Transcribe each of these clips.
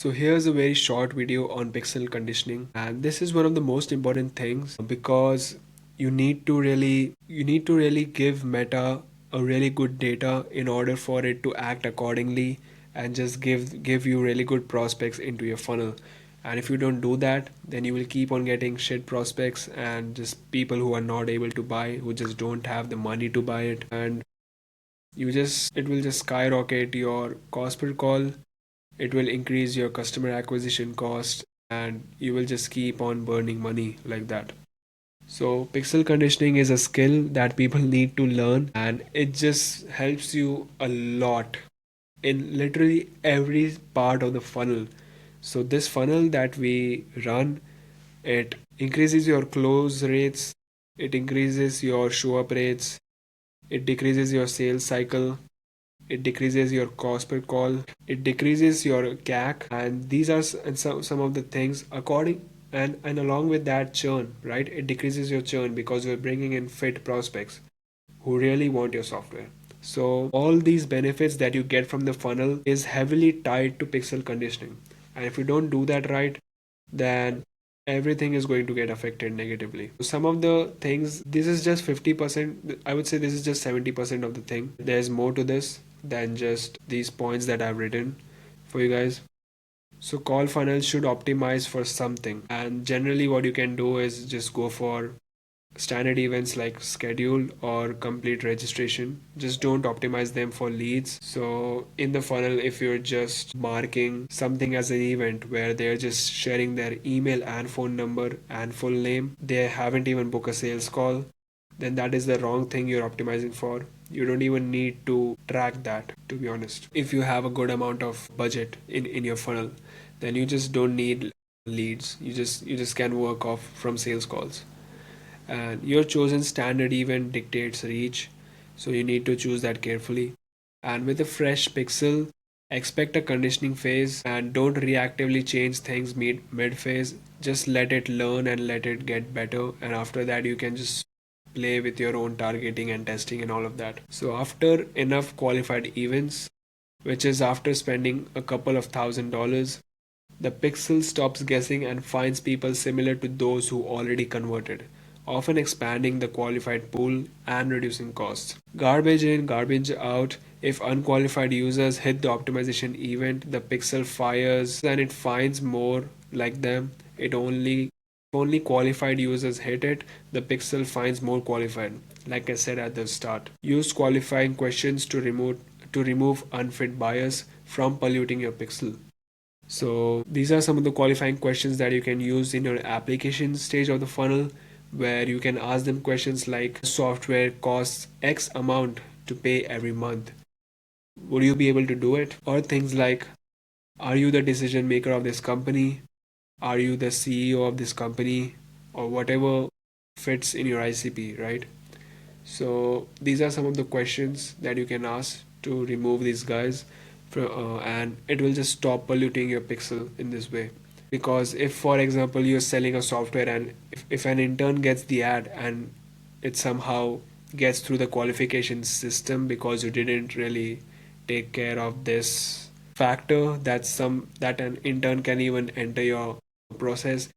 So here's a very short video on pixel conditioning, and this is one of the most important things because you need to really give Meta a really good data in order for it to act accordingly and just give you really good prospects into your funnel. And if you don't do that, then you will keep on getting shit prospects and just people who are not able to buy, who just don't have the money to buy it, and it will just skyrocket your cost per call. It will increase your customer acquisition cost, and you will just keep on burning money like that. So pixel conditioning is a skill that people need to learn, and it just helps you a lot in literally every part of the funnel. So this funnel that we run, it increases your close rates, it increases your show up rates, it decreases your sales cycle, it decreases your cost per call, it decreases your CAC, and these are some of the things according, and along with that, churn, right? It decreases your churn because you're bringing in fit prospects who really want your software. So all these benefits that you get from the funnel is heavily tied to pixel conditioning, and if you don't do that right, then everything is going to get affected negatively. Some of the things, this is just 50%. I would say this is just 70% of the thing. There's more to this than just these points that I've written for you guys. So call funnels should optimize for something, and generally what you can do is just go for standard events like scheduled or complete registration. Just don't optimize them for leads. So in the funnel, if you're just marking something as an event where they're just sharing their email and phone number and full name, they haven't even booked a sales call, then that is the wrong thing you're optimizing for. You don't even need to track that, to be honest. If you have a good amount of budget in your funnel, then you just don't need leads. You just can work off from sales calls, and your chosen standard event dictates reach, so you need to choose that carefully. And with a fresh pixel, expect a conditioning phase and don't reactively change things mid phase. Just let it learn and let it get better, and after that you can just play with your own targeting and testing and all of that. So after enough qualified events, which is after spending a couple of $1,000, the pixel stops guessing and finds people similar to those who already converted, often expanding the qualified pool and reducing costs. Garbage in, garbage out. If unqualified users hit the optimization event, the pixel fires and it finds more like them. It only If only qualified users hit it, the pixel finds more qualified. Like I said at the start, use qualifying questions to remove unfit bias from polluting your pixel. So these are some of the qualifying questions that you can use in your application stage of the funnel, where you can ask them questions like software costs X amount to pay every month. Would you be able to do it? Or things like, are you the decision maker of this company? Are you the CEO of this company? Or whatever fits in your ICP, right? So these are some of the questions that you can ask to remove these guys, and it will just stop polluting your pixel in this way. Because if, for example, you're selling a software, and if an intern gets the ad and it somehow gets through the qualification system because you didn't really take care of this factor that an intern can even enter your process,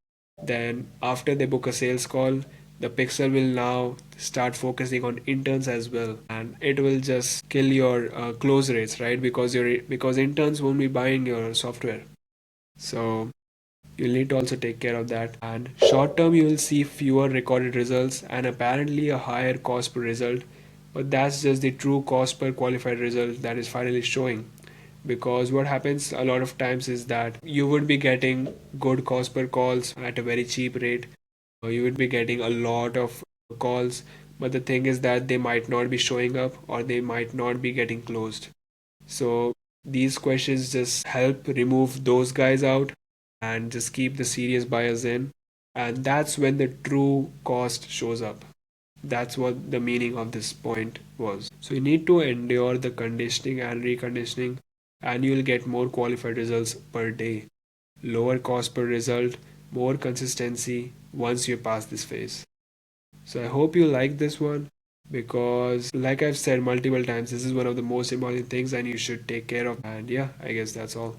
then after they book a sales call, the pixel will now start focusing on interns as well, and it will just kill your close rates, right? Because interns won't be buying your software. So you'll need to also take care of that. And short term, you will see fewer recorded results and apparently a higher cost per result, but that's just the true cost per qualified result that is finally showing. Because what happens a lot of times is that you would be getting good cost per calls at a very cheap rate, or you would be getting a lot of calls, but the thing is that they might not be showing up or they might not be getting closed. So these questions just help remove those guys out and just keep the serious buyers in. And that's when the true cost shows up. That's what the meaning of this point was. So you need to endure the conditioning and reconditioning, and you'll get more qualified results per day. Lower cost per result, more consistency once you pass this phase. So I hope you like this one, because like I've said multiple times, this is one of the most important things and you should take care of. And yeah, I guess that's all.